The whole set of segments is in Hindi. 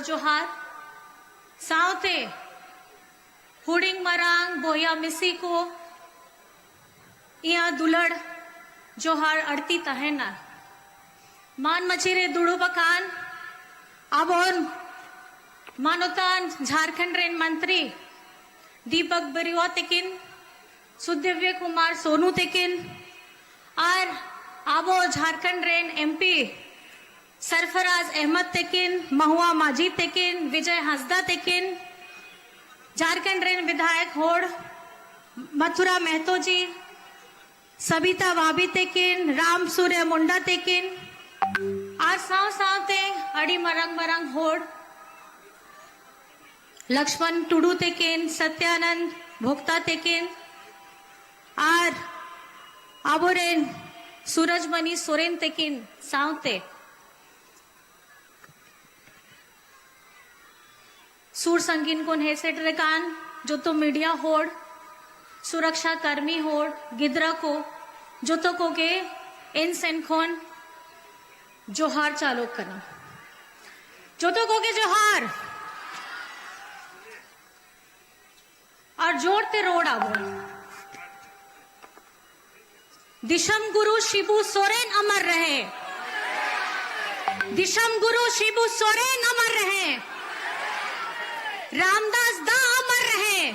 जोहार सावते हुडिंग मरांग बोया मिसी को इया दुलड़ जोहार अड़ती तहेना मान मचिरे दुड़ू बकान अबोन मानोतान झारखंड रेन मंत्री दीपक बरिया तेकिन सुदिव्य कुमार सोनू तेकिन और आबो झारखंड रेन एमपी सरफराज अहमद तेकिन महुआ माजिद तेकिन विजय हंसदा तेकिन झारखंड रेन विधायक होड़ मथुरा महतो जी सबिता वाबी तेकिन राम सूर्य मुंडा तेकिन आज साव सावते अड़ी मरंग मरंग होड़ लक्ष्मण टुडू तेकिन सत्यानंद भोक्ता तेकिन और आबोरेन सूरजमणि सोरेन तेकिन सावते सूर संगीन को हेसेट रेकान जो तो मीडिया होड़ सुरक्षा कर्मी होड़ गिद्रा को जो तो को के इन सेनखोन जोहार चालू करना जो तो को के जोहार और जोड़ते रोड आबो दिशम गुरु शिबू सोरेन अमर रहे दिशम गुरु शिबू सोरेन अमर रहे रामदास दा अमर रहे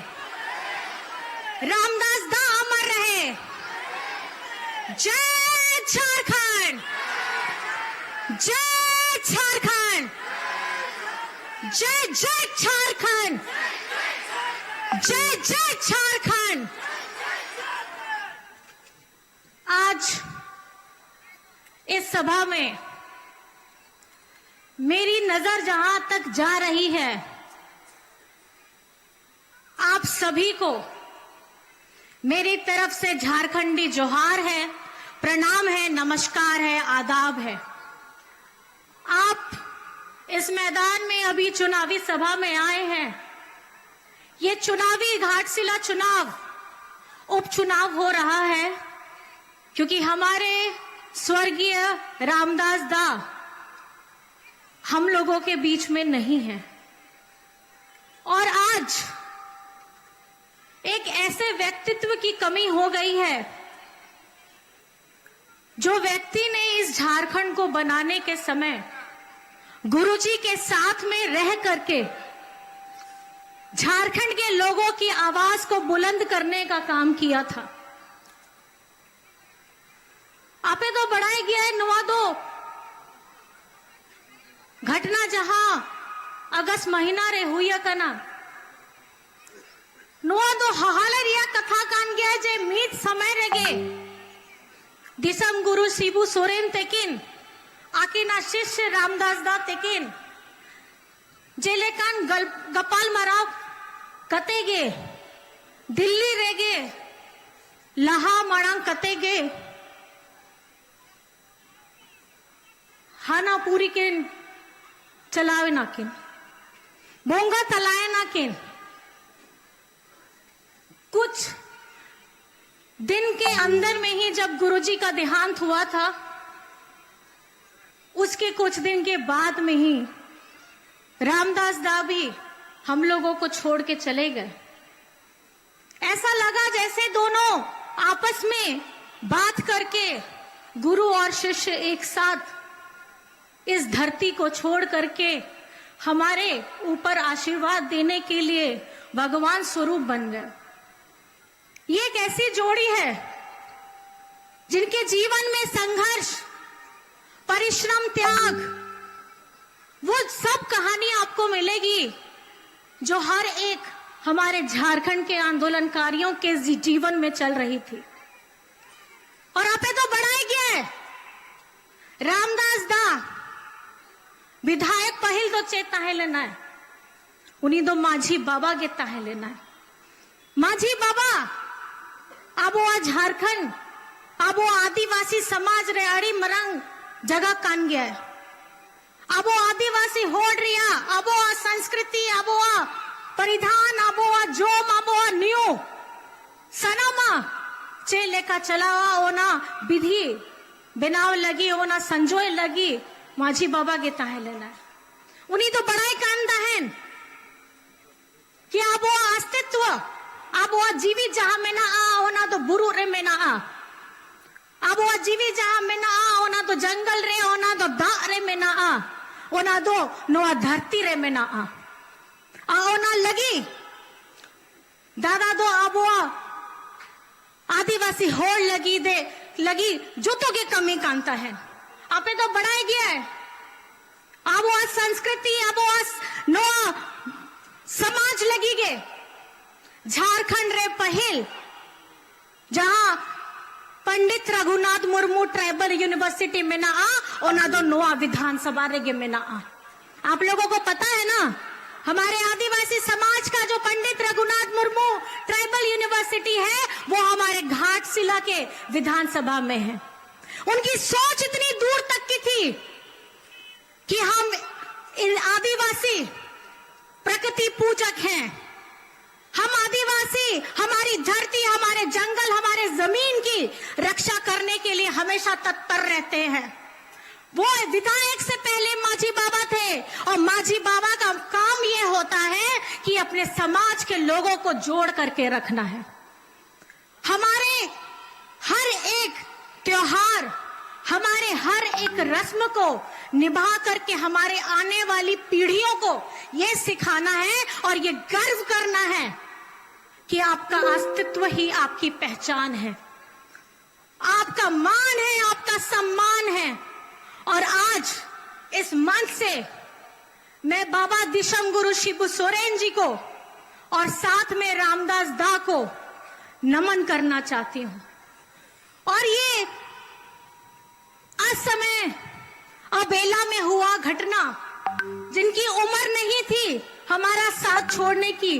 रामदास दा अमर रहे जय झारखंड जय झारखंड जय जय झारखंड जय जय झारखंड। आज इस सभा में मेरी नजर जहां तक जा रही है आप सभी को मेरी तरफ से झारखंडी जोहार है, प्रणाम है, नमस्कार है, आदाब है। आप इस मैदान में अभी चुनावी सभा में आए हैं। ये चुनावी घाटशिला चुनाव उपचुनाव हो रहा है क्योंकि हमारे स्वर्गीय रामदास दा हम लोगों के बीच में नहीं है और आज एक ऐसे व्यक्तित्व की कमी हो गई है जो व्यक्ति ने इस झारखंड को बनाने के समय गुरुजी के साथ में रह करके झारखंड के लोगों की आवाज को बुलंद करने का काम किया था। आपे तो बढ़ाई गया है नुआ दो घटना जहां अगस्त महीना रे हुई कना नुआ दो हहाले रिया कथा कान गया जे मीत समय रेगे दिसम गुरु शिबू सोरेन तेकिन आकिना शिष्य रामदास दा तेकिन जेलेकान गपाल मराव कतेगे दिल्ली रेगे लहा मणंग कतेगे हाना पूरी के चलावे नाकिन बोंगा तलाए नाकिन कुछ दिन के अंदर में ही जब गुरुजी का देहांत हुआ था उसके कुछ दिन के बाद में ही रामदास दा भी हम लोगों को छोड़ के चले गए। ऐसा लगा जैसे दोनों आपस में बात करके गुरु और शिष्य एक साथ इस धरती को छोड़ करके हमारे ऊपर आशीर्वाद देने के लिए भगवान स्वरूप बन गए। ये एक ऐसी जोड़ी है जिनके जीवन में संघर्ष, परिश्रम, त्याग, वो सब कहानी आपको मिलेगी जो हर एक हमारे झारखंड के आंदोलनकारियों के जीवन में चल रही थी। और आपे तो बढ़ाई गया है रामदास दा विधायक पहिल तो चेता है लेना है उन्हीं दो माझी बाबा गेता है लेना है। माझी बाबा अब वो झारखंड अब वो आदिवासी समाज रे अड़ी मरंग जगह कान गया है। अब वो आदिवासी होड़ रिया अब वो संस्कृति अब वो परिधान अब वो जोम अब वो न्यू सनमा चे लेका चलावा ओना विधि बनाव लगी ओना संजोय लगी माझी बाबा गेता है लेना उन्हीं तो बड़ाई कान ना आ अब वो जीवी जहां में ना आ ओना तो जंगल रे ओना तो दा रे में ना आ ओना दो नो धरती रे में ना आ ओना लगी दादा दो अब वो आदिवासी होड़ लगी जूतों की कमी कांता है आपे तो बढ़ाई गया है अब वो संस्कृति अब वो नो समाज लगी गे झारखंड रे पहल जहां पंडित रघुनाथ मुर्मू ट्राइबल यूनिवर्सिटी में ना आ और ना दो नोआ विधानसभा रे में ना आ आप लोगों को पता है ना हमारे आदिवासी समाज का जो पंडित रघुनाथ मुर्मू ट्राइबल यूनिवर्सिटी है वो हमारे घाटशिला के विधानसभा में है उनकी सोच इतनी दूर तक की थी कि हम इन आदिवासी प्रकृति पूजक हैं हम आदिवासी हमारी धरती हमारे जंगल हमारे जमीन की रक्षा करने के लिए हमेशा तत्पर रहते हैं वो विधायक से पहले माझी बाबा थे और माझी बाबा का काम ये होता है कि अपने समाज के लोगों को जोड़ करके रखना है हमारे हर एक त्योहार हमारे हर एक रस्म को निभा करके हमारे आने वाली पीढ़ियों को यह सिखाना है और ये गर्व करना है कि आपका अस्तित्व ही आपकी पहचान है आपका मान है आपका सम्मान है और आज इस मंच से मैं बाबा दिशम गुरु शिबू सोरेन जी को और साथ में रामदास दा को नमन करना चाहती हूं और ये असमय अबेला में हुआ घटना जिनकी उम्र नहीं थी हमारा साथ छोड़ने की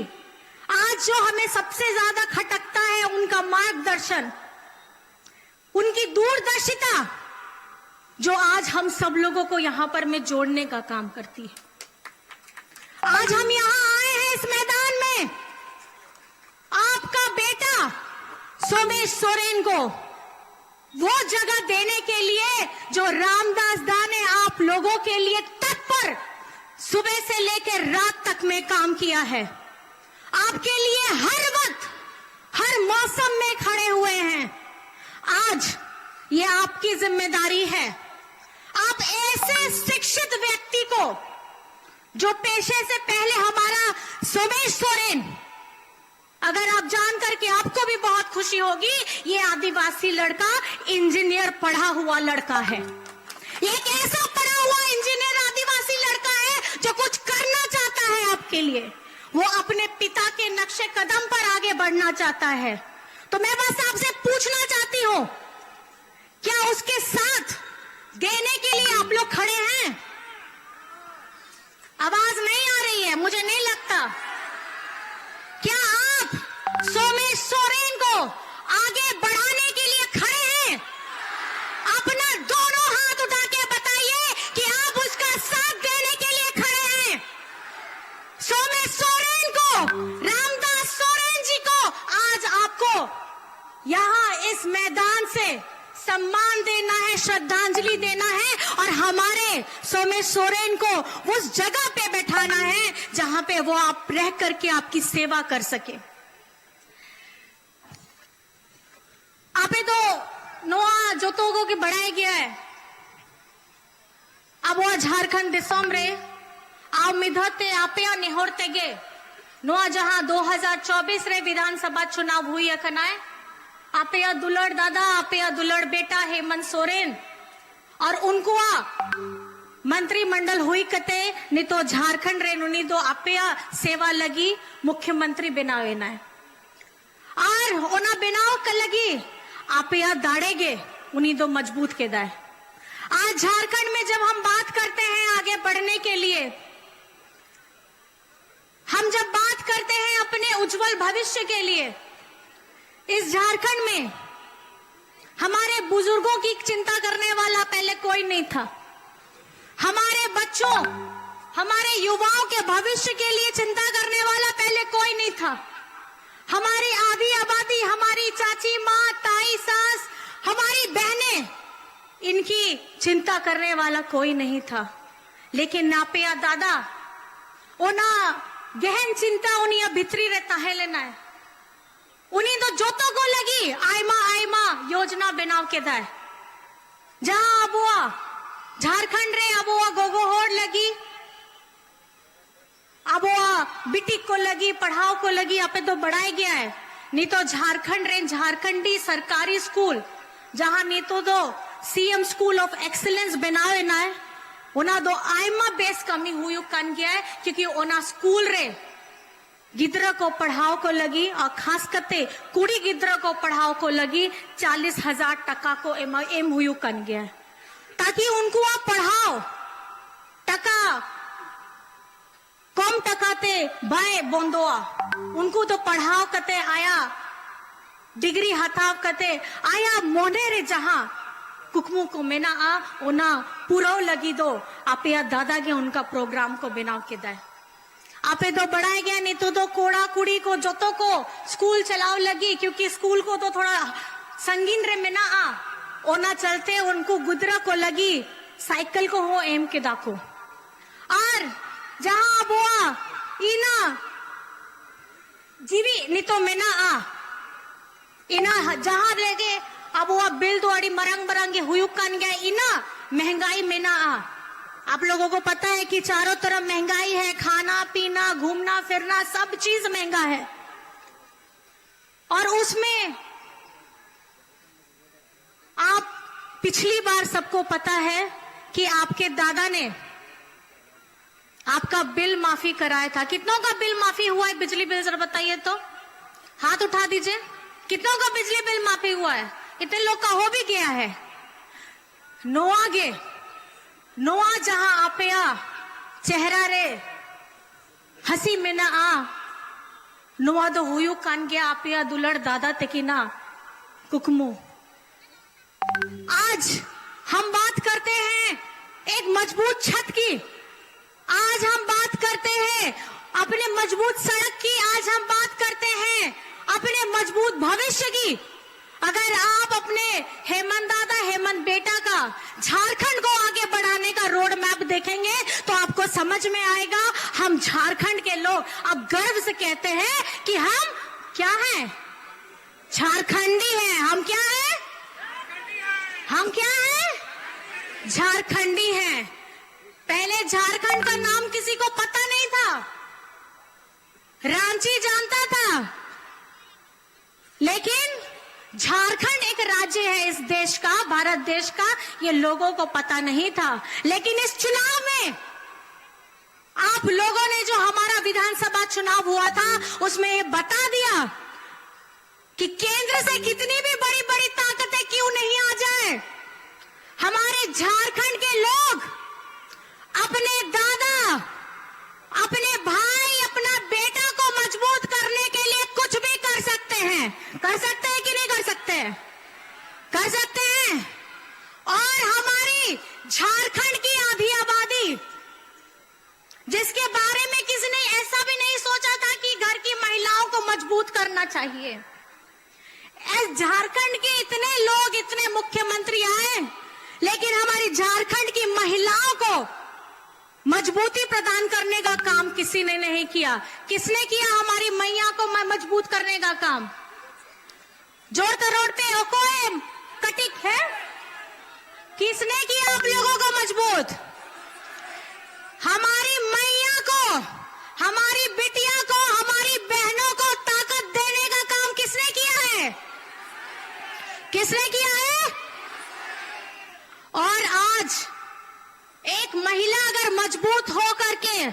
आज जो हमें सबसे ज्यादा खटकता है उनका मार्गदर्शन उनकी दूरदर्शिता जो आज हम सब लोगों को यहां पर में जोड़ने का काम करती है आज हम यहां आए हैं इस मैदान में आपका बेटा सोमेश सोरेन को वो जगह देने के लिए जो रामदास दा ने आप लोगों के लिए तत्पर सुबह से लेकर रात तक में काम किया है आपके लिए हर वक्त हर मौसम में खड़े हुए हैं आज ये आपकी जिम्मेदारी है आप ऐसे शिक्षित व्यक्ति को जो पेशे से पहले हमारा सोमेश सोरेन अगर आप जान करके आपको भी बहुत खुशी होगी ये आदिवासी लड़का इंजीनियर पढ़ा हुआ लड़का है एक ऐसा पढ़ा हुआ इंजीनियर आदिवासी लड़का है जो कुछ करना चाहता है आपके लिए वो अपने पिता के नक्शे कदम पर आगे बढ़ना चाहता है तो मैं बस आपसे पूछना चाहती हूं क्या उसके साथ देने के लिए आप लोग खड़े हैं आवाज नहीं आ रही है मुझे नहीं लगता क्या आप सोमेश सोरेन को आगे बढ़ाने के लिए खड़े हैं अपना दोनों हाथ उठा के बताइए कि आप उसका साथ देने के लिए खड़े हैं सोमेश सोरेन को रामदास सोरेन जी को आज आपको यहां इस मैदान से सम्मान देना है श्रद्धांजलि देना है और हमारे सोमेश सोरेन को उस जगह पे बैठाना है जहां पे वो आप रह करके आपकी सेवा कर सके आपे तो नोआ जोतोगो की बढ़ाई गया है अब वो झारखंड दिसोम रे आओ मिधते आपे निहोरते गे नोआ जहां 2024 रे विधानसभा चुनाव हुई अखनाए आपे दुलड़ दादा आपे दुलड़ बेटा हेमंत सोरेन और उनको मंत्रिमंडल हुई कते नहीं तो झारखंड रे नुनी दो आपे सेवा लगी मुख्यमंत्री बनावे ना और ओना बनाव कर लगी आपे दाड़ेगे उन्हीं दो मजबूत के दाए आज झारखंड में जब हम बात करते हैं आगे बढ़ने के लिए हम जब बात करते हैं अपने उज्जवल भविष्य के लिए इस झारखंड में हमारे बुजुर्गों की चिंता करने वाला पहले कोई नहीं था हमारे बच्चों हमारे युवाओं के भविष्य के लिए चिंता करने वाला पहले कोई नहीं था हमारी आधी आबादी हमारी चाची माँ ताई सास हमारी बहनें इनकी चिंता करने वाला कोई नहीं था लेकिन नापिया दादा ओना गहन चिंता उन्हीं भितरी रहता है लेना है उन्हीं तो जोतों को लगी आयमा आयमा योजना बनाव के दाए जहां अबुआ झारखंड रे अबुआ गोगो होड़ लगी अबुआ बिटिक को लगी पढ़ाओ को लगी आपे तो बढ़ाई गया है। नहीं तो झारखंड रे झारखंडी सरकारी स्कूल जहां नहीं तो दो सीएम स्कूल ऑफ एक्सीलेंस बनावे ना है उना दो आयमा बेस कमी हुई कन गया है क्योंकि ओना स्कूल रे गिद्रा को पढ़ाओ को लगी और खास करते कुड़ी गिद्रा को पढ़ाओ को लगी 40,000 टका को एम हुई कन गया है ताकि उनको आप पढ़ाओ टका कम टकाते भाई बोंदोआ उनको तो पढ़ाओ कते आया डिग्री हथाव कते आया मोने रे जहां कुकमू को मेना आ ओना पूरा लगी दो आप या दादा के उनका प्रोग्राम को बनाव के दाए आपे तो बढ़ाए गया नहीं तो कोड़ा कुड़ी को जोतो को स्कूल चलाओ लगी क्योंकि स्कूल को तो थोड़ा संगीन रे मेना आ ओना चलते उनको गुदरा को लगी साइकिल को हो एम के दाको और जहां अबुआ इना जीवी नहीं तो मेना आ इना जहां लेगे अबुआ बिल दोड़ी मरंग बरंगे हुई कन गया इना महंगाई मेना आ आप लोगों को पता है कि चारों तरफ महंगाई है खाना पीना घूमना फिरना सब चीज महंगा है और उसमें आप पिछली बार सबको पता है कि आपके दादा ने आपका बिल माफी कराया था। कितनों का बिल माफी हुआ है बिजली बिल जरा बताइए तो हाथ उठा दीजिए कितनों का बिजली बिल माफी हुआ है। इतने लोग का हो भी गया है। नोआ जहां आपया चेहरा रे हंसी में ना आ नोआ दो हुयू कान गया आपया दुलड़ दादा तेकिना कुकमू। आज हम बात करते हैं एक मजबूत छत की, आज हम बात करते हैं अपने मजबूत सड़क की, आज हम बात करते हैं अपने मजबूत भविष्य की। अगर आप अपने हेमंत दादा हेमंत बेटा का झारखंड को आगे बढ़ाने का रोड मैप देखेंगे तो आपको समझ में आएगा हम झारखंड के लोग अब गर्व से कहते हैं कि हम क्या हैं, झारखंडी हैं। हम क्या हैं, हम क्या हैं, झारखंडी हैं। पहले झारखंड का नाम किसी को पता नहीं था, रांची जानता था, लेकिन झारखंड एक राज्य है इस देश का, भारत देश का, ये लोगों को पता नहीं था। लेकिन इस चुनाव में आप लोगों ने जो हमारा विधानसभा चुनाव हुआ था उसमें ये बता दिया कि केंद्र से कितनी भी बड़ी बड़ी ताकतें क्यों नहीं आ जाए, हमारे झारखंड के लोग अपने दादा अपने भाई अपना बेटा को मजबूत करने के लिए कुछ भी कर सकते हैं। कर सकते हैं कि नहीं कर सकते, कर सकते हैं। और हमारी झारखंड की आधी आबादी जिसके बारे में किसी ने ऐसा भी नहीं सोचा था कि घर की महिलाओं को मजबूत करना चाहिए, झारखंड के इतने लोग इतने मुख्यमंत्री आए लेकिन हमारी झारखंड की महिलाओं को मजबूती प्रदान करने का काम किसी ने नहीं किया। किसने किया हमारी मैया को मजबूत करने का काम? जोड़ते रोड़ते ओकोए कटिक है, किसने किया आप लोगों को मजबूत? हमारी मैया को, हमारी बिटिया को, हमारी बहनों को ताकत देने का काम किसने किया है, किसने किया है? और आज एक महिला अगर मजबूत हो करके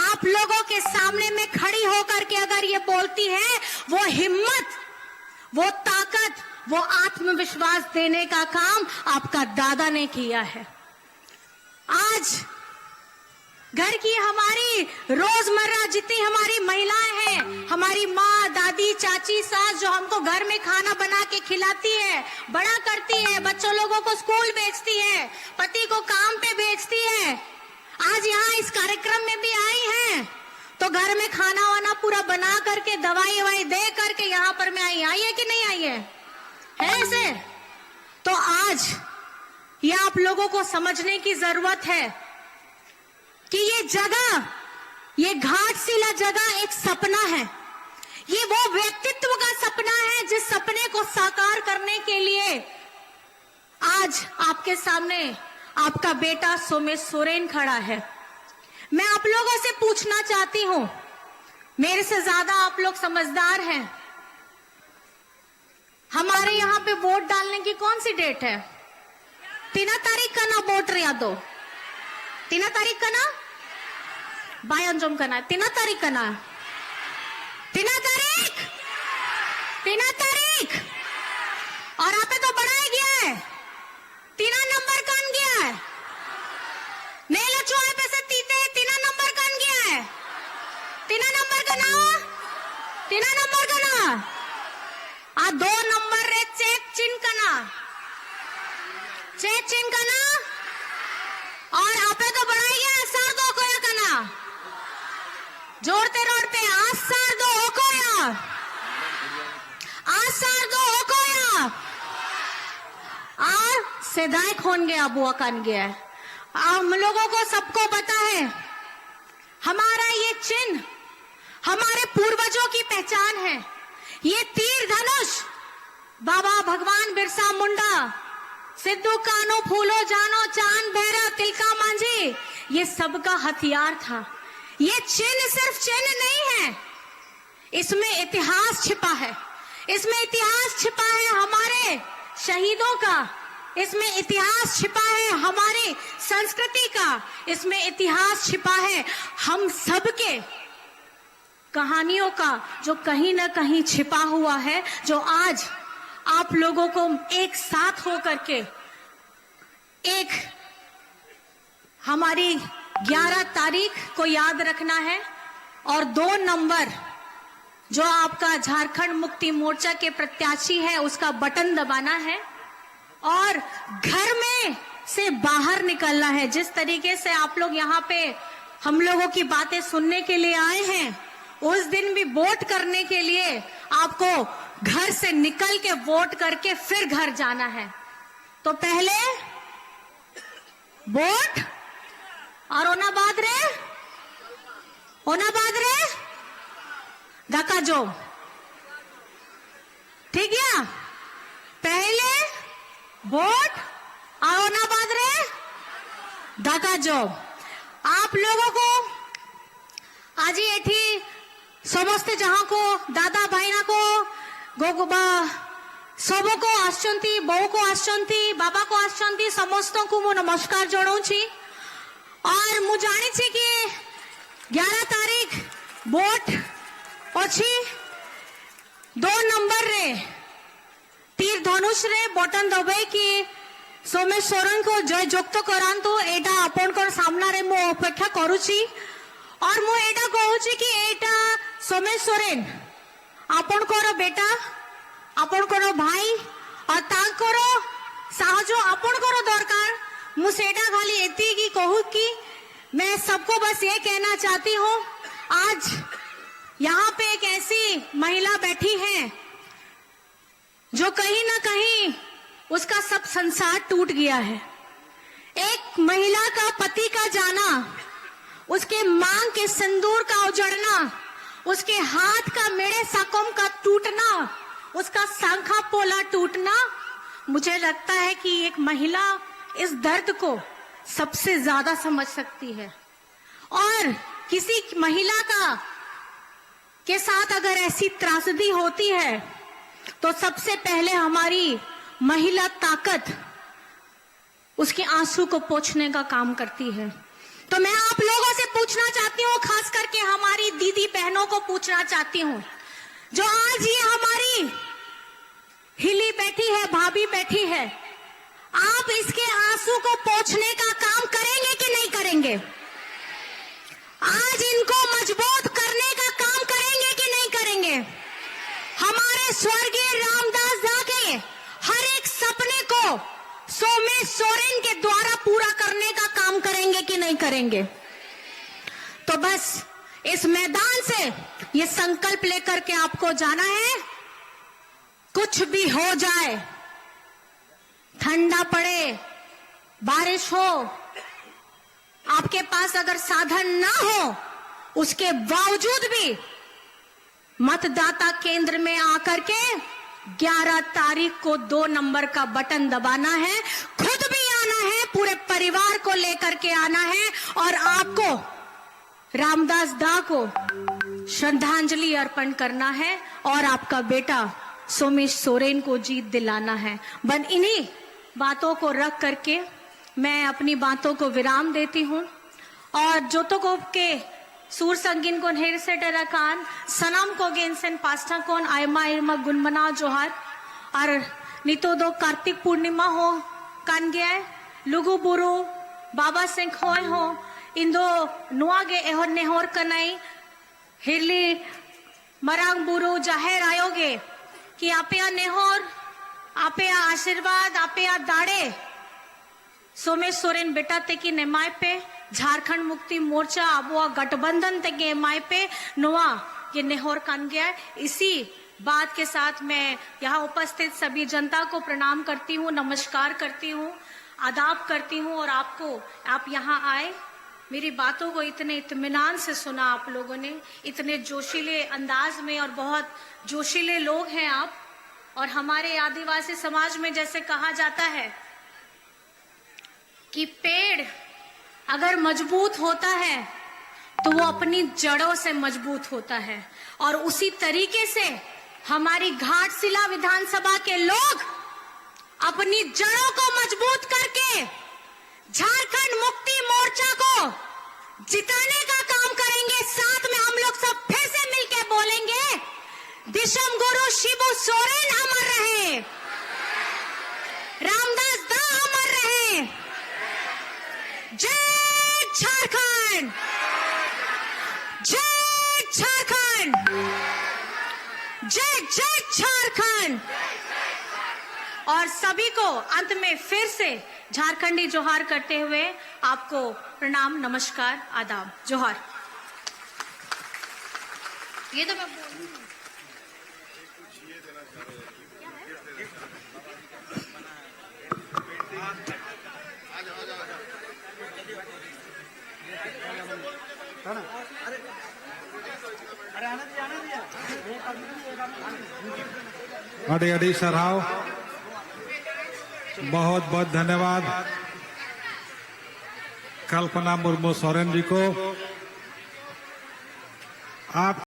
आप लोगों के सामने में खड़ी होकर के अगर ये बोलती है, वो हिम्मत, वो ताकत, वो आत्मविश्वास देने का काम आपका दादा ने किया है। आज घर की हमारी रोजमर्रा जितनी हमारी महिलाएं हैं, हमारी माँ दादी चाची सास जो हमको घर में खाना बना के खिलाती है, बड़ा करती है, बच्चों लोगों को स्कूल भेजती है, पति को काम पे भेजती है, आज यहाँ इस कार्यक्रम में भी आई हैं तो घर में खाना वाना पूरा बना करके दवाई ववाई दे करके यहाँ पर मैं आई है कि नहीं आई है ऐसे? तो आज ये आप लोगों को समझने की जरूरत है कि ये जगह, ये घाटशिला जगह एक सपना है, ये वो व्यक्तित्व का सपना है जिस सपने को साकार करने के लिए आज आपके सामने आपका बेटा सोमेश सोरेन खड़ा है। मैं आप लोगों से पूछना चाहती हूं, मेरे से ज्यादा आप लोग समझदार हैं, हमारे यहाँ पे वोट डालने की कौन सी डेट है? 3 तारीख का ना वोट रिया दो 3 तारीख का ना बायंजम का ना 3 तारीख का ना 3 तारीख और आप तो बढ़ाया गया है 3 नंबर कौन गया है? नेलो चोए पे से तीते 3 नंबर कौन गया है? 3 नंबर का ना 3 नंबर का ना आ 2 नंबर रे चेक चिन्ह का ना और आपे तो बढ़ाई गया सर 2 कोया का ना जोड़ते रोड पे आज सर 2 हो कोया और सेदाई खोन गया बुआ कान गया है। हम लोगों को सबको पता है हमारा ये चिन्ह हमारे पूर्वजों की पहचान है। ये तीर धनुष बाबा भगवान बिरसा मुंडा, सिद्धू कान्हू, फूलो जानो, चांद भैरव, तिलका मांझी, ये सबका हथियार था। ये चिन्ह सिर्फ चिन्ह नहीं है, इसमें इतिहास छिपा है। इसमें इतिहास छिपा है हमारे शहीदों का, इसमें इतिहास छिपा है हमारी संस्कृति का, इसमें इतिहास छिपा है हम सबके कहानियों का, जो कहीं ना कहीं छिपा हुआ है, जो आज आप लोगों को एक साथ होकर के एक हमारी 11 तारीख को याद रखना है और 2 नंबर जो आपका झारखंड मुक्ति मोर्चा के प्रत्याशी है उसका बटन दबाना है और घर में से बाहर निकलना है। जिस तरीके से आप लोग यहाँ पे हम लोगों की बातें सुनने के लिए आए हैं, उस दिन भी वोट करने के लिए आपको घर से निकल के वोट करके फिर घर जाना है। तो पहले वोट और ओना बाद रे धक्का जो, ठीक है? पहले वोट और ओना बाद रे धक्का जो। आप लोगों को आज एठी समस्ते जहां को दादा भाईना को गोगोबा सबो को आसचंती, बहु को आसचंती, बाबा को आसचंती, समस्त को मु नमस्कार जणाउछि और मु जानी छी कि 11 तारीख वोट अछि 2 नंबर रे तीर धनुष रे बटन दबाई कि सोमेश सोरेन को जय जोक्त करांतु एटा आपनकर सामना रे मु अपेक्षा करूछि और मु एटा कहूछि कि एटा सोमेश सोरेन आपनकर बेटा, आपनकर भाई और तांकर साहजो आपनकर दरकार। मु सेटा खाली एती की कहूँ कि मैं सबको बस ये कहना चाहती हूँ, आज यहाँ पे एक ऐसी महिला बैठी है जो कहीं ना कहीं उसका सब संसार टूट गया है। एक महिला का पति का जाना, उसके मांग के सिंदूर का उजड़ना, उसके हाथ का मेरे साकोम का टूटना, उसका सांखा पोला टूटना, मुझे लगता है कि एक महिला इस दर्द को सबसे ज्यादा समझ सकती है। और किसी महिला का के साथ अगर ऐसी त्रासदी होती है तो सबसे पहले हमारी महिला ताकत उसके आंसू को पोंछने का काम करती है। तो मैं आप लोगों से पूछना चाहती हूँ, खास करके हमारी दीदी बहनों को पूछना चाहती हूँ, जो आज ये हमारी हिली बैठी है, भाभी बैठी है, आप इसके आंसू को पोंछने का काम करेंगे कि नहीं करेंगे? आज इनको मजबूत करने का काम करेंगे कि नहीं करेंगे? हमारे स्वर्गीय रामदास दा के हर एक सपने को सोमेश सोरेन के द्वारा पूरा करने का काम करेंगे कि नहीं करेंगे? तो बस इस मैदान से ये संकल्प लेकर के आपको जाना है, कुछ भी हो जाए, ठंडा पड़े, बारिश हो, आपके पास अगर साधन ना हो, उसके बावजूद भी मतदाता केंद्र में आकर के 11 तारीख को 2 नंबर का बटन दबाना है, खुद भी आना है, पूरे परिवार को लेकर के आना है और आपको रामदास दा को श्रद्धांजलि अर्पण करना है और आपका बेटा सोमेश सोरेन को जीत दिलाना है। बस इन्हीं बातों को रख करके मैं अपनी बातों को विराम देती हूं और जोतोकोप के सूर संगीन को हेर से डराकान सनम को गेंसन पास्टा कोन आयमा इरमा गुनमना जोहार और नितो दो कार्तिक पूर्णिमा हो कान गया है लुगु बुरु बाबा सिंह खोए हो इंदो नुआगे एहर नेहर कनाई हिरली मरांग बुरु जाहिर आयोगे कि आपे नेहर आपे आशीर्वाद आपे दाड़े सोमेश सोरेन बेटा ते की नेमाय पे झारखंड मुक्ति मोर्चा आबुआ गठबंधन ते के एमआई पे नोआ ये नेहर कान गया है। इसी बात के साथ मैं यहाँ उपस्थित सभी जनता को प्रणाम करती हूँ, नमस्कार करती हूँ, आदाब करती हूँ और आप यहाँ आए, मेरी बातों को इतने इत्मीनान से सुना आप लोगों ने, इतने जोशीले अंदाज में और बहुत जोशीले लोग हैं आप। और हमारे आदिवासी समाज में जैसे कहा जाता है कि पेड़ अगर मजबूत होता है तो वो अपनी जड़ों से मजबूत होता है और उसी तरीके से हमारी घाटशिला विधानसभा के लोग अपनी जड़ों को मजबूत करके झारखंड मुक्ति मोर्चा को जिताने का काम करेंगे। साथ में हम लोग सब फिर से मिलकर बोलेंगे, दिशम गुरु शिबू सोरेन अमर रहे, रामदास दा अमर रहे, जय झारखंड, जय झारखंड, जय जय झारखंड। और सभी को अंत में फिर से झारखंडी जोहार करते हुए आपको प्रणाम, नमस्कार, आदाब, जोहार। ये तो मैं अड़ी अड़ी सराव, बहुत बहुत धन्यवाद कल्पना मुर्मू सोरेन जी को। आप